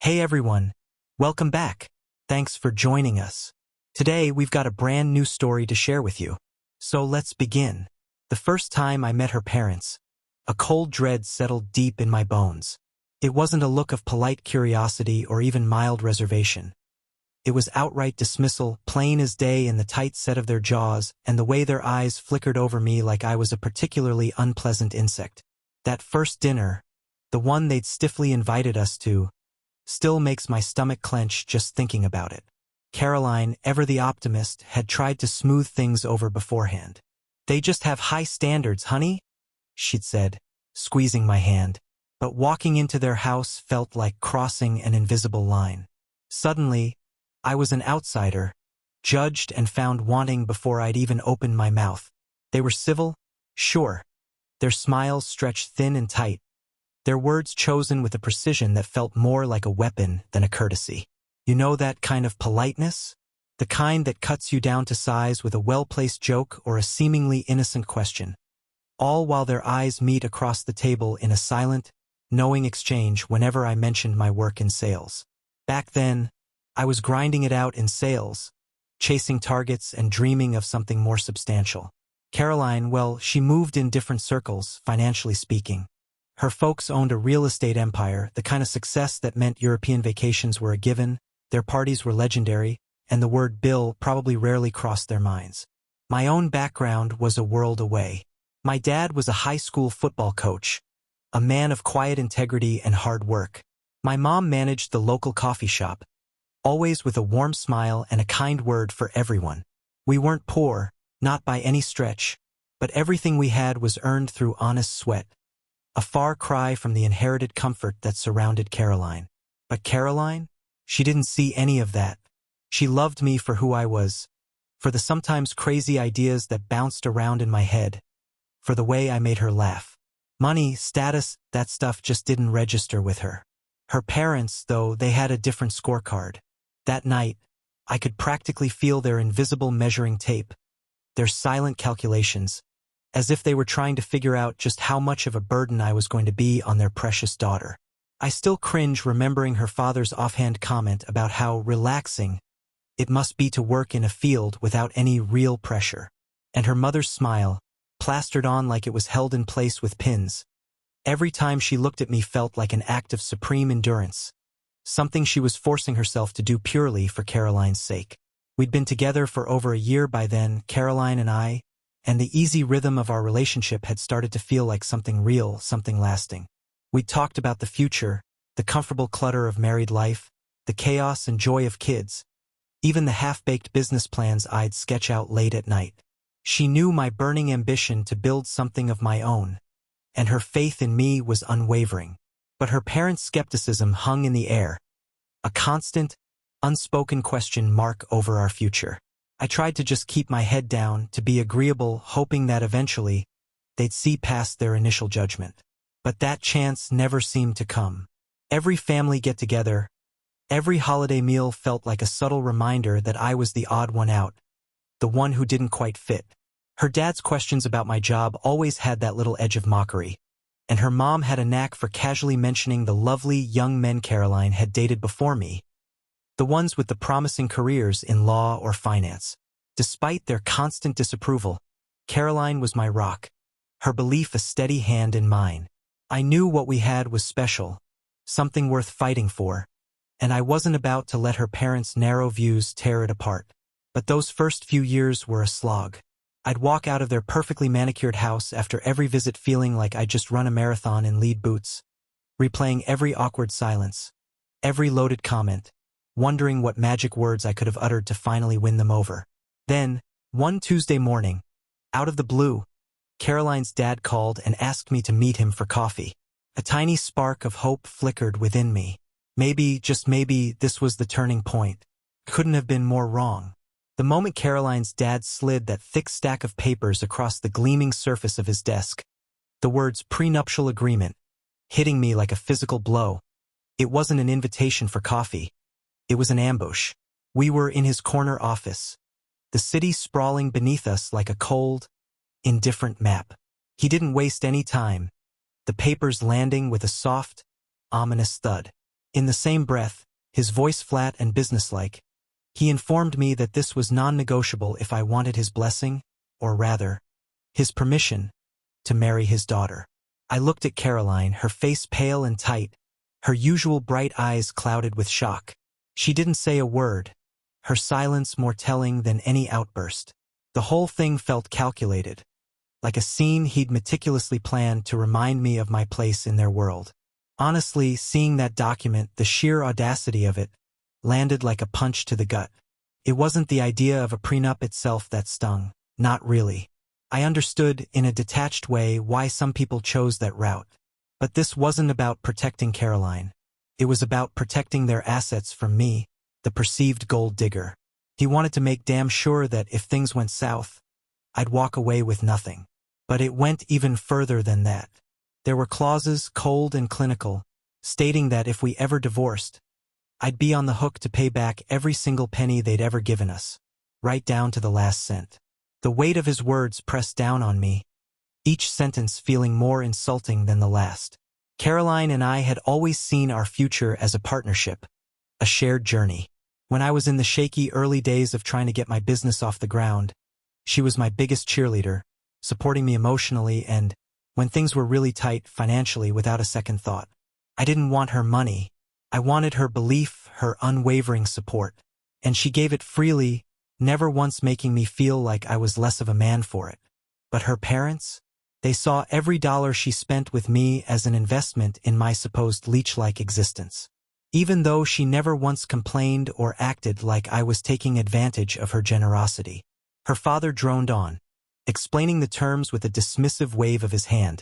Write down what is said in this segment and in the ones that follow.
Hey everyone, welcome back. Thanks for joining us. Today we've got a brand new story to share with you. So let's begin. The first time I met her parents, a cold dread settled deep in my bones. It wasn't a look of polite curiosity or even mild reservation. It was outright dismissal, plain as day in the tight set of their jaws and the way their eyes flickered over me like I was a particularly unpleasant insect. That first dinner, the one they'd stiffly invited us to, still makes my stomach clench just thinking about it. Caroline, ever the optimist, had tried to smooth things over beforehand. "They just have high standards, honey," she'd said, squeezing my hand. But walking into their house felt like crossing an invisible line. Suddenly, I was an outsider, judged and found wanting before I'd even opened my mouth. They were civil, sure. Their smiles stretched thin and tight, their words chosen with a precision that felt more like a weapon than a courtesy. You know that kind of politeness? The kind that cuts you down to size with a well-placed joke or a seemingly innocent question. All while their eyes meet across the table in a silent, knowing exchange whenever I mentioned my work in sales. Back then, I was grinding it out in sales, chasing targets and dreaming of something more substantial. Caroline, well, she moved in different circles, financially speaking. Her folks owned a real estate empire, the kind of success that meant European vacations were a given, their parties were legendary, and the word bill probably rarely crossed their minds. My own background was a world away. My dad was a high school football coach, a man of quiet integrity and hard work. My mom managed the local coffee shop, always with a warm smile and a kind word for everyone. We weren't poor, not by any stretch, but everything we had was earned through honest sweat. A far cry from the inherited comfort that surrounded Caroline. But Caroline? She didn't see any of that. She loved me for who I was, for the sometimes crazy ideas that bounced around in my head, for the way I made her laugh. Money, status, that stuff just didn't register with her. Her parents, though, they had a different scorecard. That night, I could practically feel their invisible measuring tape, their silent calculations, as if they were trying to figure out just how much of a burden I was going to be on their precious daughter. I still cringe remembering her father's offhand comment about how relaxing it must be to work in a field without any real pressure. And her mother's smile, plastered on like it was held in place with pins. Every time she looked at me felt like an act of supreme endurance, something she was forcing herself to do purely for Caroline's sake. We'd been together for over a year by then, Caroline and I, and the easy rhythm of our relationship had started to feel like something real, something lasting. We talked about the future, the comfortable clutter of married life, the chaos and joy of kids, even the half-baked business plans I'd sketch out late at night. She knew my burning ambition to build something of my own, and her faith in me was unwavering. But her parents' skepticism hung in the air, a constant, unspoken question mark over our future. I tried to just keep my head down, to be agreeable, hoping that eventually they'd see past their initial judgment. But that chance never seemed to come. Every family get-together, every holiday meal felt like a subtle reminder that I was the odd one out, the one who didn't quite fit. Her dad's questions about my job always had that little edge of mockery, and her mom had a knack for casually mentioning the lovely young men Caroline had dated before me, the ones with the promising careers in law or finance. Despite their constant disapproval, Caroline was my rock, her belief a steady hand in mine. I knew what we had was special, something worth fighting for, and I wasn't about to let her parents' narrow views tear it apart. But those first few years were a slog. I'd walk out of their perfectly manicured house after every visit feeling like I'd just run a marathon in lead boots, replaying every awkward silence, every loaded comment, wondering what magic words I could have uttered to finally win them over. Then, one Tuesday morning, out of the blue, Caroline's dad called and asked me to meet him for coffee. A tiny spark of hope flickered within me. Maybe, just maybe, this was the turning point. Couldn't have been more wrong. The moment Caroline's dad slid that thick stack of papers across the gleaming surface of his desk, the words prenuptial agreement, hitting me like a physical blow. It wasn't an invitation for coffee. It was an ambush. We were in his corner office, the city sprawling beneath us like a cold, indifferent map. He didn't waste any time, the papers landing with a soft, ominous thud. In the same breath, his voice flat and businesslike, he informed me that this was non-negotiable if I wanted his blessing, or rather, his permission, to marry his daughter. I looked at Caroline, her face pale and tight, her usual bright eyes clouded with shock. She didn't say a word, her silence more telling than any outburst. The whole thing felt calculated, like a scene he'd meticulously planned to remind me of my place in their world. Honestly, seeing that document, the sheer audacity of it, landed like a punch to the gut. It wasn't the idea of a prenup itself that stung, not really. I understood, in a detached way, why some people chose that route. But this wasn't about protecting Caroline. It was about protecting their assets from me, the perceived gold digger. He wanted to make damn sure that if things went south, I'd walk away with nothing. But it went even further than that. There were clauses, cold and clinical, stating that if we ever divorced, I'd be on the hook to pay back every single penny they'd ever given us, right down to the last cent. The weight of his words pressed down on me, each sentence feeling more insulting than the last. Caroline and I had always seen our future as a partnership, a shared journey. When I was in the shaky early days of trying to get my business off the ground, she was my biggest cheerleader, supporting me emotionally and, when things were really tight financially, without a second thought. I didn't want her money. I wanted her belief, her unwavering support. And she gave it freely, never once making me feel like I was less of a man for it. But her parents? They saw every dollar she spent with me as an investment in my supposed leech-like existence. Even though she never once complained or acted like I was taking advantage of her generosity. Her father droned on, explaining the terms with a dismissive wave of his hand,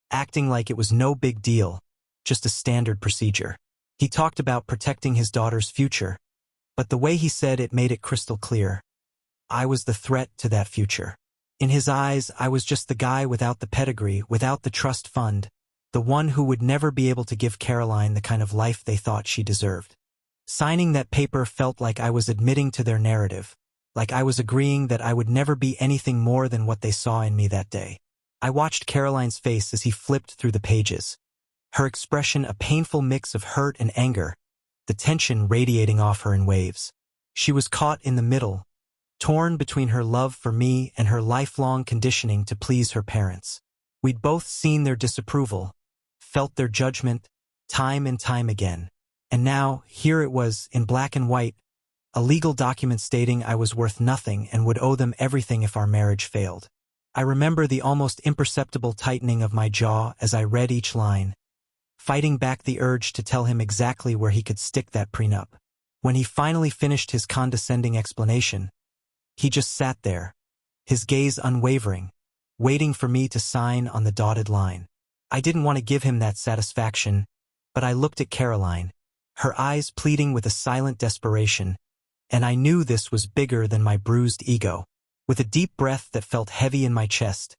acting like it was no big deal, just a standard procedure. He talked about protecting his daughter's future, but the way he said it made it crystal clear. I was the threat to that future. In his eyes, I was just the guy without the pedigree, without the trust fund, the one who would never be able to give Caroline the kind of life they thought she deserved. Signing that paper felt like I was admitting to their narrative, like I was agreeing that I would never be anything more than what they saw in me that day. I watched Caroline's face as he flipped through the pages, her expression a painful mix of hurt and anger, the tension radiating off her in waves. She was caught in the middle, torn between her love for me and her lifelong conditioning to please her parents. We'd both seen their disapproval, felt their judgment, time and time again. And now, here it was, in black and white, a legal document stating I was worth nothing and would owe them everything if our marriage failed. I remember the almost imperceptible tightening of my jaw as I read each line, fighting back the urge to tell him exactly where he could stick that prenup. When he finally finished his condescending explanation, he just sat there, his gaze unwavering, waiting for me to sign on the dotted line. I didn't want to give him that satisfaction, but I looked at Caroline, her eyes pleading with a silent desperation, and I knew this was bigger than my bruised ego. With a deep breath that felt heavy in my chest,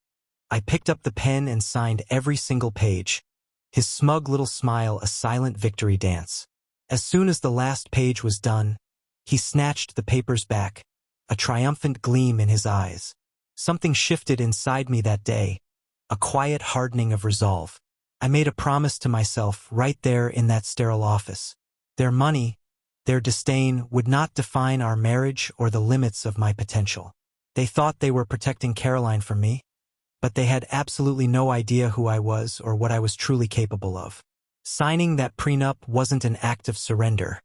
I picked up the pen and signed every single page, his smug little smile a silent victory dance. As soon as the last page was done, he snatched the papers back, a triumphant gleam in his eyes. Something shifted inside me that day, a quiet hardening of resolve. I made a promise to myself right there in that sterile office. Their money, their disdain would not define our marriage or the limits of my potential. They thought they were protecting Caroline from me, but they had absolutely no idea who I was or what I was truly capable of. Signing that prenup wasn't an act of surrender.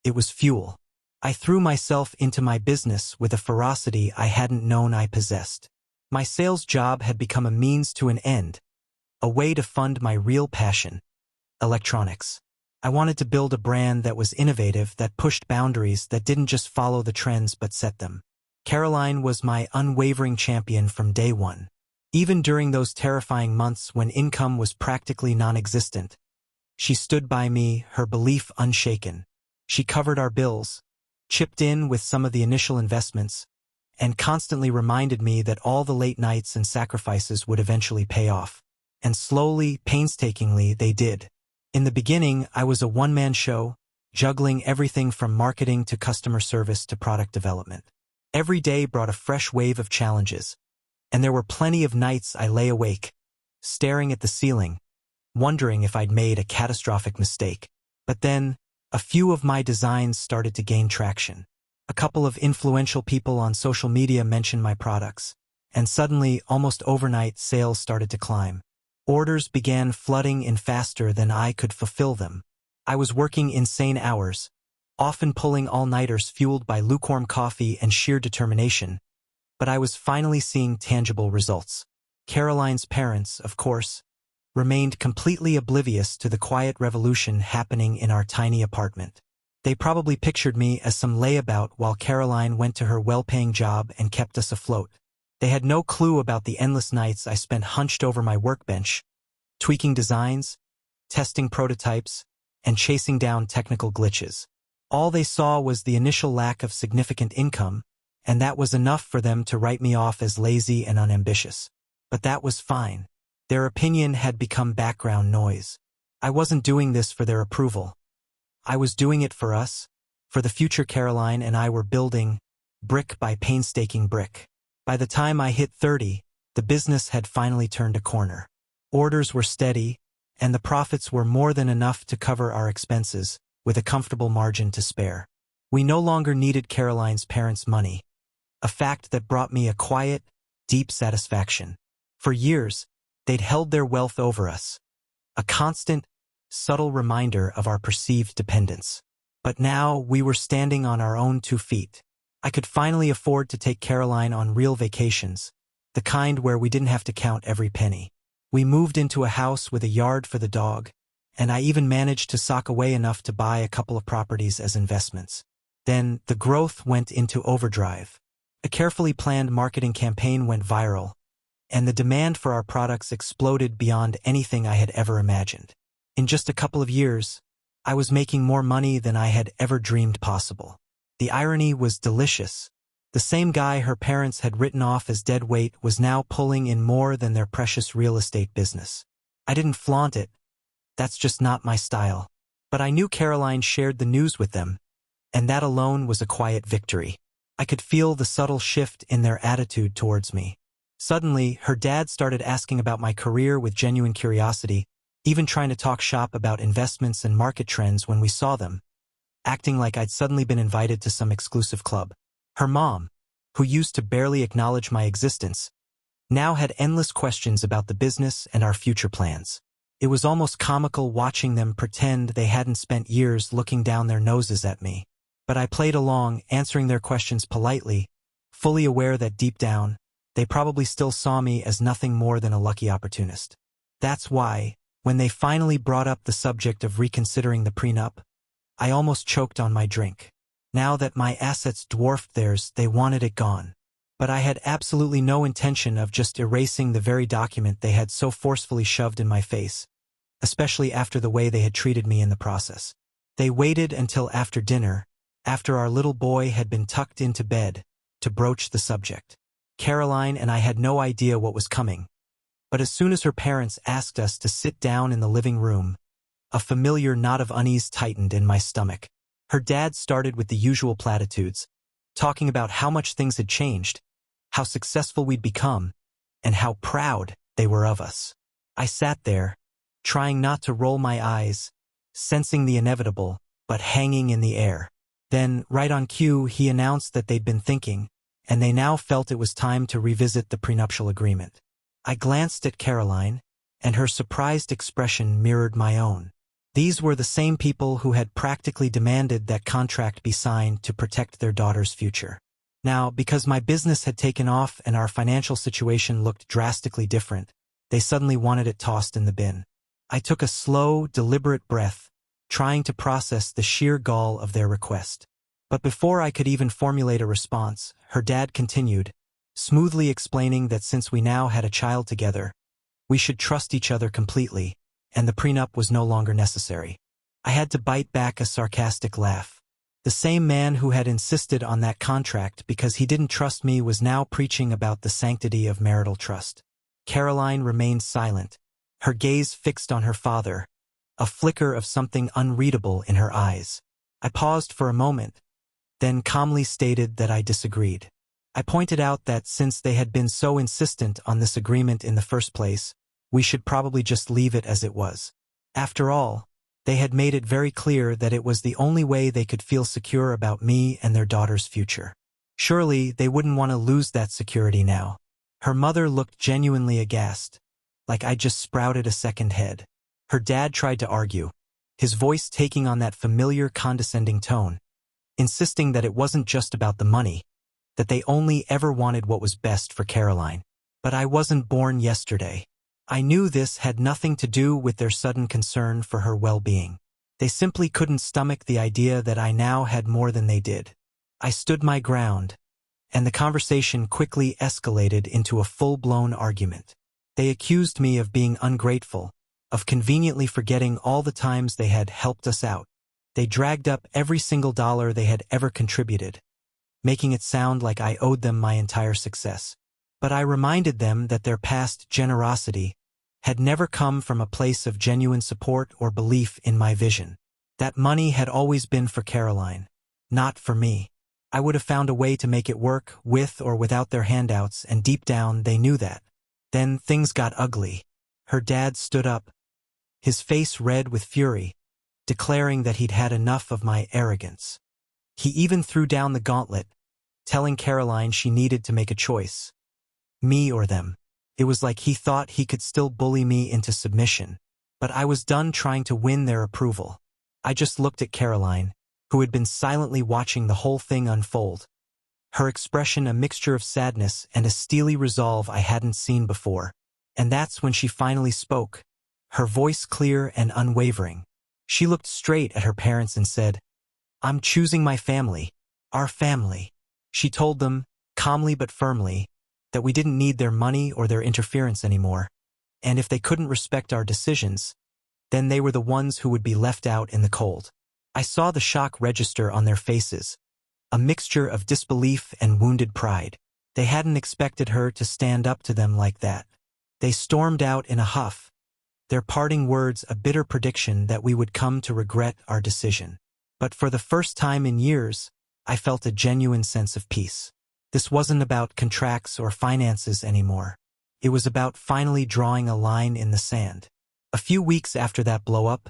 It was fuel. I threw myself into my business with a ferocity I hadn't known I possessed. My sales job had become a means to an end, a way to fund my real passion, electronics. I wanted to build a brand that was innovative, that pushed boundaries, that didn't just follow the trends but set them. Caroline was my unwavering champion from day one. Even during those terrifying months when income was practically non-existent, she stood by me, her belief unshaken. She covered our bills, chipped in with some of the initial investments, and constantly reminded me that all the late nights and sacrifices would eventually pay off. And slowly, painstakingly, they did. In the beginning, I was a one-man show, juggling everything from marketing to customer service to product development. Every day brought a fresh wave of challenges, and there were plenty of nights I lay awake, staring at the ceiling, wondering if I'd made a catastrophic mistake. But then, a few of my designs started to gain traction. A couple of influential people on social media mentioned my products, and suddenly, almost overnight, sales started to climb. Orders began flooding in faster than I could fulfill them. I was working insane hours, often pulling all-nighters fueled by lukewarm coffee and sheer determination, but I was finally seeing tangible results. Caroline's parents, of course, remained completely oblivious to the quiet revolution happening in our tiny apartment. They probably pictured me as some layabout while Caroline went to her well-paying job and kept us afloat. They had no clue about the endless nights I spent hunched over my workbench, tweaking designs, testing prototypes, and chasing down technical glitches. All they saw was the initial lack of significant income, and that was enough for them to write me off as lazy and unambitious. But that was fine. Their opinion had become background noise. I wasn't doing this for their approval. I was doing it for us, for the future Caroline and I were building, brick by painstaking brick. By the time I hit 30, the business had finally turned a corner. Orders were steady, and the profits were more than enough to cover our expenses, with a comfortable margin to spare. We no longer needed Caroline's parents' money, a fact that brought me a quiet, deep satisfaction. For years, they'd held their wealth over us, a constant, subtle reminder of our perceived dependence. But now we were standing on our own 2 feet. I could finally afford to take Caroline on real vacations, the kind where we didn't have to count every penny. We moved into a house with a yard for the dog, and I even managed to sock away enough to buy a couple of properties as investments. Then the growth went into overdrive. A carefully planned marketing campaign went viral, and the demand for our products exploded beyond anything I had ever imagined. In just a couple of years, I was making more money than I had ever dreamed possible. The irony was delicious. The same guy her parents had written off as dead weight was now pulling in more than their precious real estate business. I didn't flaunt it. That's just not my style. But I knew Caroline shared the news with them, and that alone was a quiet victory. I could feel the subtle shift in their attitude towards me. Suddenly, her dad started asking about my career with genuine curiosity, even trying to talk shop about investments and market trends when we saw them, acting like I'd suddenly been invited to some exclusive club. Her mom, who used to barely acknowledge my existence, now had endless questions about the business and our future plans. It was almost comical watching them pretend they hadn't spent years looking down their noses at me. But I played along, answering their questions politely, fully aware that deep down, they probably still saw me as nothing more than a lucky opportunist. That's why, when they finally brought up the subject of reconsidering the prenup, I almost choked on my drink. Now that my assets dwarfed theirs, they wanted it gone. But I had absolutely no intention of just erasing the very document they had so forcefully shoved in my face, especially after the way they had treated me in the process. They waited until after dinner, after our little boy had been tucked into bed, to broach the subject. Caroline and I had no idea what was coming, but as soon as her parents asked us to sit down in the living room, a familiar knot of unease tightened in my stomach. Her dad started with the usual platitudes, talking about how much things had changed, how successful we'd become, and how proud they were of us. I sat there, trying not to roll my eyes, sensing the inevitable, but hanging in the air. Then, right on cue, he announced that they'd been thinking, and they now felt it was time to revisit the prenuptial agreement. I glanced at Caroline, and her surprised expression mirrored my own. These were the same people who had practically demanded that contract be signed to protect their daughter's future. Now, because my business had taken off and our financial situation looked drastically different, they suddenly wanted it tossed in the bin. I took a slow, deliberate breath, trying to process the sheer gall of their request. But before I could even formulate a response, her dad continued, smoothly explaining that since we now had a child together, we should trust each other completely, and the prenup was no longer necessary. I had to bite back a sarcastic laugh. The same man who had insisted on that contract because he didn't trust me was now preaching about the sanctity of marital trust. Caroline remained silent, her gaze fixed on her father, a flicker of something unreadable in her eyes. I paused for a moment, then calmly stated that I disagreed. I pointed out that since they had been so insistent on this agreement in the first place, we should probably just leave it as it was. After all, They had made it very clear that it was the only way they could feel secure about me and their daughter's future. Surely they wouldn't want to lose that security now. Her mother looked genuinely aghast, like I'd just sprouted a second head. Her dad tried to argue, his voice taking on that familiar condescending tone, insisting that it wasn't just about the money, that they only ever wanted what was best for Caroline. But I wasn't born yesterday. I knew this had nothing to do with their sudden concern for her well-being. They simply couldn't stomach the idea that I now had more than they did. I stood my ground, and the conversation quickly escalated into a full-blown argument. They accused me of being ungrateful, of conveniently forgetting all the times they had helped us out. They dragged up every single dollar they had ever contributed, making it sound like I owed them my entire success. But I reminded them that their past generosity had never come from a place of genuine support or belief in my vision. That money had always been for Caroline, not for me. I would have found a way to make it work with or without their handouts, and deep down they knew that. Then things got ugly. Her dad stood up, his face red with fury, declaring that he'd had enough of my arrogance. He even threw down the gauntlet, telling Caroline she needed to make a choice. Me or them. It was like he thought he could still bully me into submission. But I was done trying to win their approval. I just looked at Caroline, who had been silently watching the whole thing unfold. Her expression a mixture of sadness and a steely resolve I hadn't seen before. And that's when she finally spoke, her voice clear and unwavering. She looked straight at her parents and said, "I'm choosing my family, our family." She told them, calmly but firmly, that we didn't need their money or their interference anymore, and if they couldn't respect our decisions, then they were the ones who would be left out in the cold. I saw the shock register on their faces, a mixture of disbelief and wounded pride. They hadn't expected her to stand up to them like that. They stormed out in a huff, their parting words a bitter prediction that we would come to regret our decision. But for the first time in years, I felt a genuine sense of peace. This wasn't about contracts or finances anymore. It was about finally drawing a line in the sand. A few weeks after that blow-up,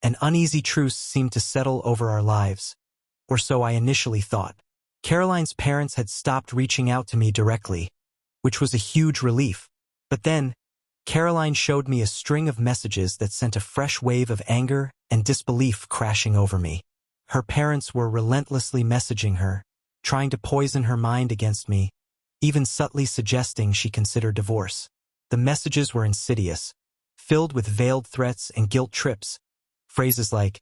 an uneasy truce seemed to settle over our lives, or so I initially thought. Caroline's parents had stopped reaching out to me directly, which was a huge relief. But then, Caroline showed me a string of messages that sent a fresh wave of anger and disbelief crashing over me. Her parents were relentlessly messaging her, trying to poison her mind against me, even subtly suggesting she consider divorce. The messages were insidious, filled with veiled threats and guilt trips, phrases like,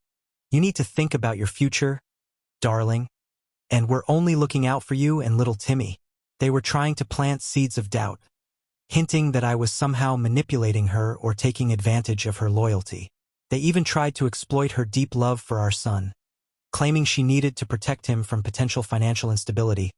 "You need to think about your future, darling," and "We're only looking out for you and little Timmy." They were trying to plant seeds of doubt, hinting that I was somehow manipulating her or taking advantage of her loyalty. They even tried to exploit her deep love for our son, claiming she needed to protect him from potential financial instability,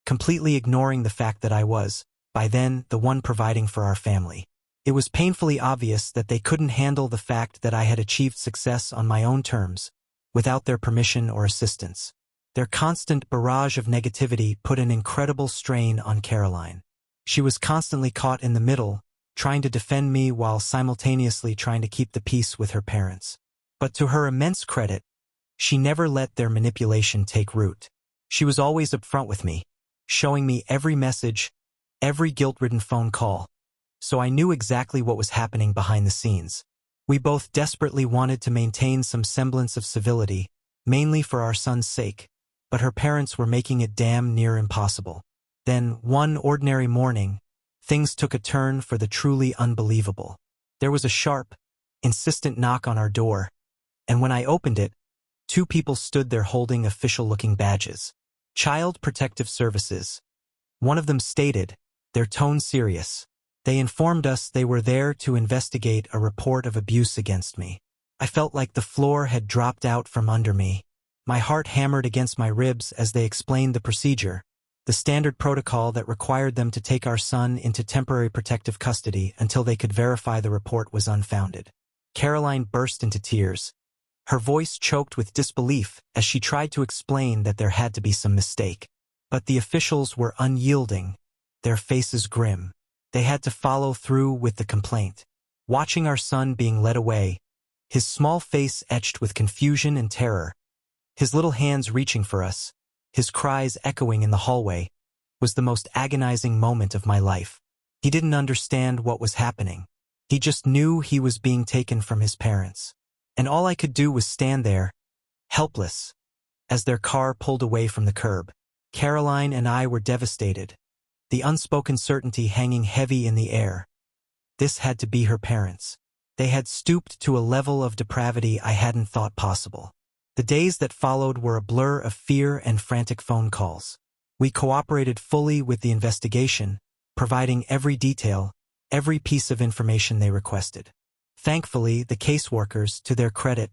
completely ignoring the fact that I was, by then, the one providing for our family. It was painfully obvious that they couldn't handle the fact that I had achieved success on my own terms, without their permission or assistance. Their constant barrage of negativity put an incredible strain on Caroline. She was constantly caught in the middle, trying to defend me while simultaneously trying to keep the peace with her parents. But to her immense credit, she never let their manipulation take root. She was always upfront with me, showing me every message, every guilt-ridden phone call, so I knew exactly what was happening behind the scenes. We both desperately wanted to maintain some semblance of civility, mainly for our son's sake, but her parents were making it damn near impossible. Then, one ordinary morning, things took a turn for the truly unbelievable. There was a sharp, insistent knock on our door, and when I opened it, two people stood there holding official-looking badges. Child Protective Services. One of them stated, their tone serious. They informed us they were there to investigate a report of abuse against me. I felt like the floor had dropped out from under me. My heart hammered against my ribs as they explained the procedure, the standard protocol that required them to take our son into temporary protective custody until they could verify the report was unfounded. Caroline burst into tears, her voice choked with disbelief as she tried to explain that there had to be some mistake. But the officials were unyielding, their faces grim. They had to follow through with the complaint. Watching our son being led away, his small face etched with confusion and terror, his little hands reaching for us, his cries echoing in the hallway, was the most agonizing moment of my life. He didn't understand what was happening. He just knew he was being taken from his parents. And all I could do was stand there, helpless, as their car pulled away from the curb. Caroline and I were devastated, the unspoken certainty hanging heavy in the air. This had to be her parents. They had stooped to a level of depravity I hadn't thought possible. The days that followed were a blur of fear and frantic phone calls. We cooperated fully with the investigation, providing every detail, every piece of information they requested. Thankfully, the caseworkers, to their credit,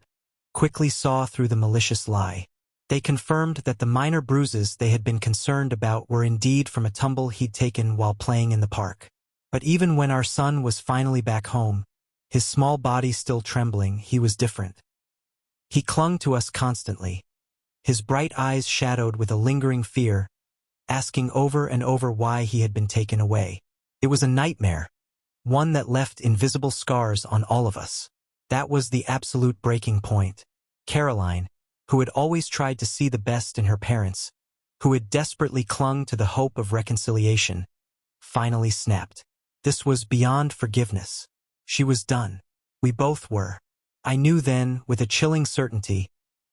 quickly saw through the malicious lie. They confirmed that the minor bruises they had been concerned about were indeed from a tumble he'd taken while playing in the park. But even when our son was finally back home, his small body still trembling, he was different. He clung to us constantly, his bright eyes shadowed with a lingering fear, asking over and over why he had been taken away. It was a nightmare, one that left invisible scars on all of us. That was the absolute breaking point. Caroline, who had always tried to see the best in her parents, who had desperately clung to the hope of reconciliation, finally snapped. This was beyond forgiveness. She was done. We both were. I knew then, with a chilling certainty,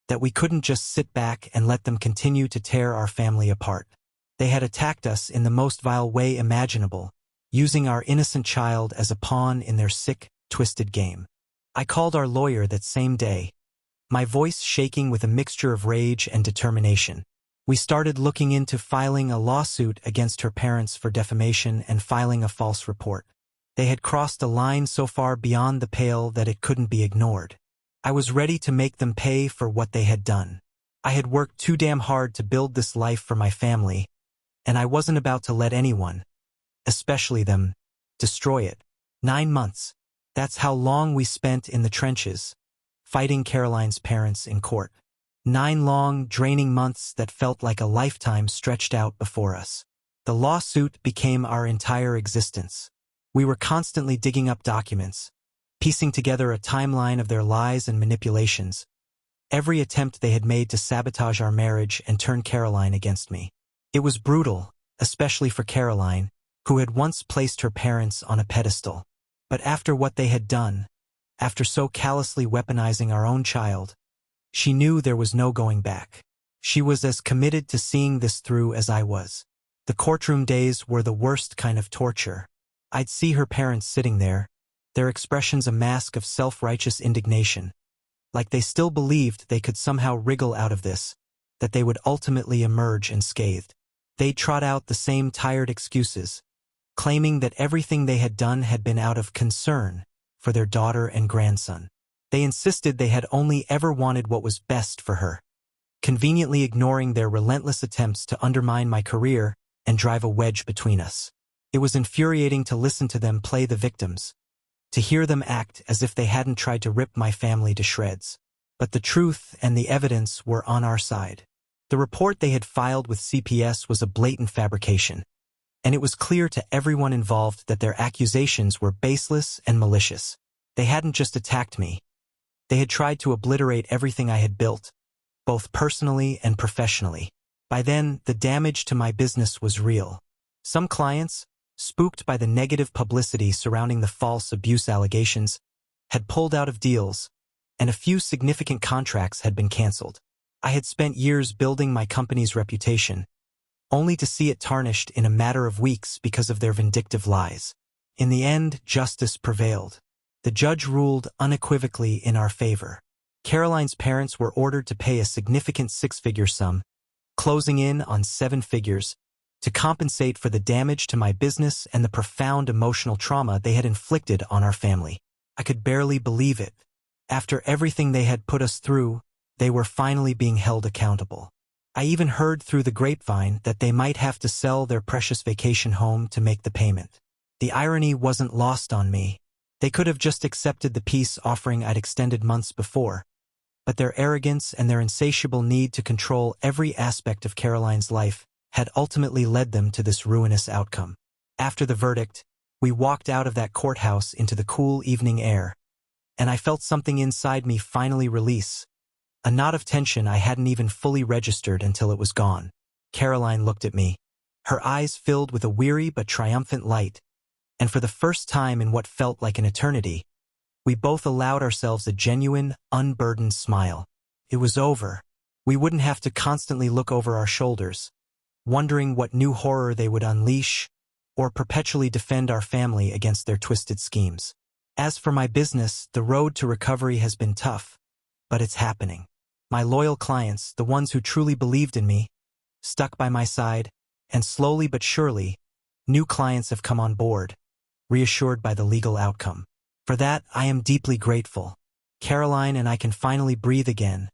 that we couldn't just sit back and let them continue to tear our family apart. They had attacked us in the most vile way imaginable, using our innocent child as a pawn in their sick, twisted game. I called our lawyer that same day, my voice shaking with a mixture of rage and determination. We started looking into filing a lawsuit against her parents for defamation and filing a false report. They had crossed a line so far beyond the pale that it couldn't be ignored. I was ready to make them pay for what they had done. I had worked too damn hard to build this life for my family, and I wasn't about to let anyone, especially them, destroy it. 9 months. That's how long we spent in the trenches, fighting Caroline's parents in court. 9 long, draining months that felt like a lifetime stretched out before us. The lawsuit became our entire existence. We were constantly digging up documents, piecing together a timeline of their lies and manipulations, every attempt they had made to sabotage our marriage and turn Caroline against me. It was brutal, especially for Caroline, who had once placed her parents on a pedestal. But after what they had done, after so callously weaponizing our own child, she knew there was no going back. She was as committed to seeing this through as I was. The courtroom days were the worst kind of torture. I'd see her parents sitting there, their expressions a mask of self-righteous indignation, like they still believed they could somehow wriggle out of this, that they would ultimately emerge unscathed. They'd trot out the same tired excuses, claiming that everything they had done had been out of concern for their daughter and grandson. They insisted they had only ever wanted what was best for her, conveniently ignoring their relentless attempts to undermine my career and drive a wedge between us. It was infuriating to listen to them play the victims, to hear them act as if they hadn't tried to rip my family to shreds. But the truth and the evidence were on our side. The report they had filed with CPS was a blatant fabrication, and it was clear to everyone involved that their accusations were baseless and malicious. They hadn't just attacked me. They had tried to obliterate everything I had built, both personally and professionally. By then, the damage to my business was real. Some clients, spooked by the negative publicity surrounding the false abuse allegations, had pulled out of deals, and a few significant contracts had been canceled. I had spent years building my company's reputation, only to see it tarnished in a matter of weeks because of their vindictive lies. In the end, justice prevailed. The judge ruled unequivocally in our favor. Caroline's parents were ordered to pay a significant 6-figure sum, closing in on 7 figures, to compensate for the damage to my business and the profound emotional trauma they had inflicted on our family. I could barely believe it. After everything they had put us through, they were finally being held accountable. I even heard through the grapevine that they might have to sell their precious vacation home to make the payment. The irony wasn't lost on me. They could have just accepted the peace offering I'd extended months before, but their arrogance and their insatiable need to control every aspect of Caroline's life had ultimately led them to this ruinous outcome. After the verdict, we walked out of that courthouse into the cool evening air, and I felt something inside me finally release. A knot of tension I hadn't even fully registered until it was gone. Caroline looked at me, her eyes filled with a weary but triumphant light, and for the first time in what felt like an eternity, we both allowed ourselves a genuine, unburdened smile. It was over. We wouldn't have to constantly look over our shoulders, wondering what new horror they would unleash, or perpetually defend our family against their twisted schemes. As for my business, the road to recovery has been tough, but it's happening. My loyal clients, the ones who truly believed in me, stuck by my side, and slowly but surely, new clients have come on board, reassured by the legal outcome. For that, I am deeply grateful. Caroline and I can finally breathe again,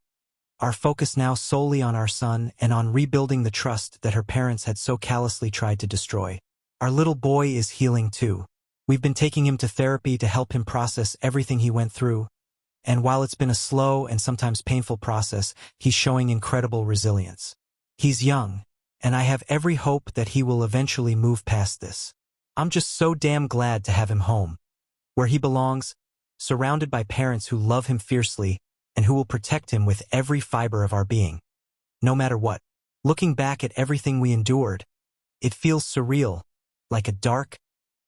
our focus now solely on our son and on rebuilding the trust that her parents had so callously tried to destroy. Our little boy is healing too. We've been taking him to therapy to help him process everything he went through, and while it's been a slow and sometimes painful process, he's showing incredible resilience. He's young, and I have every hope that he will eventually move past this. I'm just so damn glad to have him home, where he belongs, surrounded by parents who love him fiercely and who will protect him with every fiber of our being, no matter what. Looking back at everything we endured, it feels surreal, like a dark,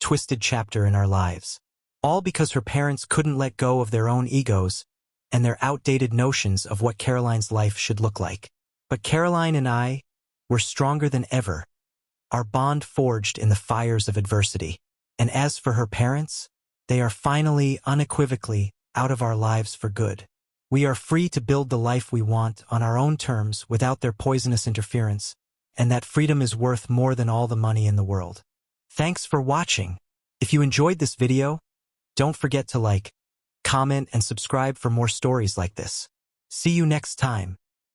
twisted chapter in our lives. All because her parents couldn't let go of their own egos and their outdated notions of what Caroline's life should look like. But Caroline and I were stronger than ever, our bond forged in the fires of adversity. And as for her parents, they are finally, unequivocally, out of our lives for good. We are free to build the life we want on our own terms without their poisonous interference, and that freedom is worth more than all the money in the world. Thanks for watching. If you enjoyed this video, don't forget to like, comment, and subscribe for more stories like this. See you next time.